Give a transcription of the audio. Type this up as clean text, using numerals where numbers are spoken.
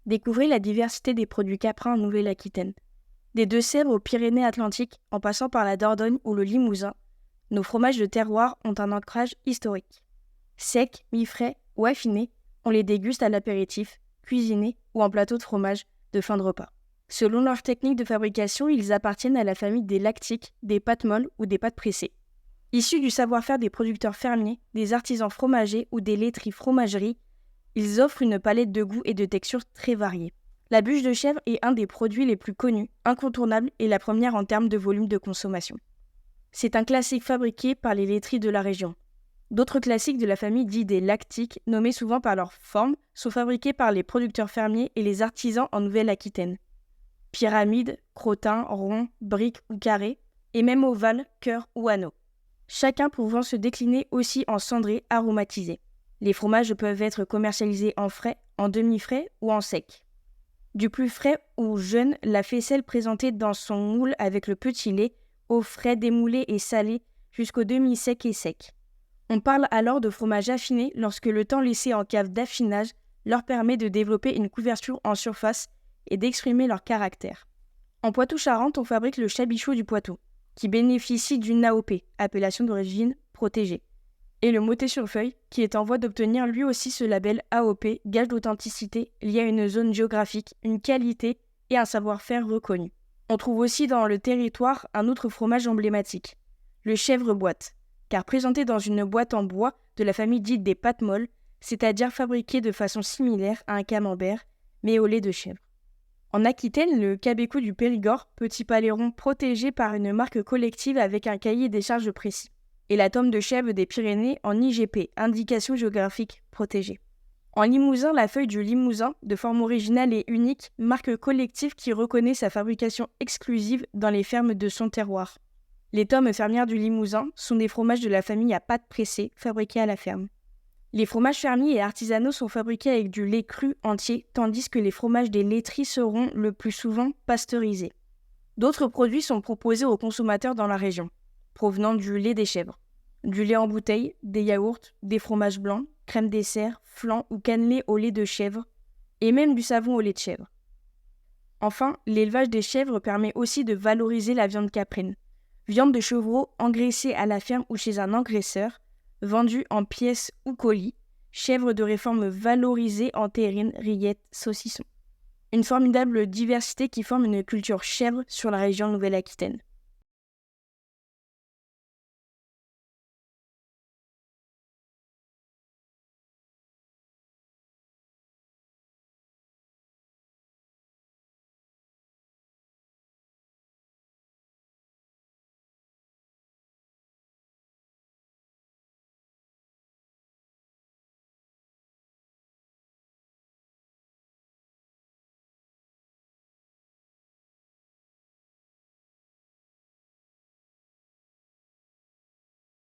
Découvrez la diversité des produits caprins en Nouvelle-Aquitaine. Des Deux-Sèvres aux Pyrénées-Atlantiques, en passant par la Dordogne ou le Limousin, nos fromages de terroir ont un ancrage historique. Secs, mi-frais ou affinés, on les déguste à l'apéritif, cuisinés ou en plateau de fromage de fin de repas. Selon leur technique de fabrication, ils appartiennent à la famille des lactiques, des pâtes molles ou des pâtes pressées. Issus du savoir-faire des producteurs fermiers, des artisans fromagers ou des laiteries fromageries, ils offrent une palette de goûts et de textures très variées. La bûche de chèvre est un des produits les plus connus, incontournables et la première en termes de volume de consommation. C'est un classique fabriqué par les laiteries de la région. D'autres classiques de la famille dits des lactiques, nommés souvent par leur forme, sont fabriqués par les producteurs fermiers et les artisans en Nouvelle-Aquitaine. Pyramide, crottin, rond, brique ou carré, et même ovale, cœur ou anneau. Chacun pouvant se décliner aussi en cendré aromatisé. Les fromages peuvent être commercialisés en frais, en demi-frais ou en sec. Du plus frais ou jeune, la faisselle présentée dans son moule avec le petit lait, au frais démoulé et salé, jusqu'au demi-sec et sec. On parle alors de fromage affiné lorsque le temps laissé en cave d'affinage leur permet de développer une couverture en surface et d'exprimer leur caractère. En Poitou-Charentes, on fabrique le chabichou du Poitou, qui bénéficie d'une AOP, appellation d'origine protégée, et le motet sur feuille, qui est en voie d'obtenir lui aussi ce label AOP, gage d'authenticité lié à une zone géographique, une qualité et un savoir-faire reconnu. On trouve aussi dans le territoire un autre fromage emblématique, le chèvre-boîte, car présenté dans une boîte en bois de la famille dite des pâtes molles, c'est-à-dire fabriqué de façon similaire à un camembert, mais au lait de chèvre. En Aquitaine, le cabécou du Périgord, petit paléron protégé par une marque collective avec un cahier des charges précis. Et la tome de chèvre des Pyrénées en IGP, indication géographique protégée. En Limousin, la feuille du Limousin, de forme originale et unique, marque collective qui reconnaît sa fabrication exclusive dans les fermes de son terroir. Les tomes fermières du Limousin sont des fromages de la famille à pâte pressée, fabriqués à la ferme. Les fromages fermiers et artisanaux sont fabriqués avec du lait cru entier, tandis que les fromages des laiteries seront le plus souvent pasteurisés. D'autres produits sont proposés aux consommateurs dans la région, provenant du lait des chèvres, du lait en bouteille, des yaourts, des fromages blancs, crème dessert, flan ou cannelé au lait de chèvre, et même du savon au lait de chèvre. Enfin, l'élevage des chèvres permet aussi de valoriser la viande caprine, viande de chevreau engraissée à la ferme ou chez un engraisseur, vendue en pièces ou colis, chèvres de réforme valorisées en terrine, rillettes, saucissons. Une formidable diversité qui forme une culture chèvre sur la région Nouvelle-Aquitaine.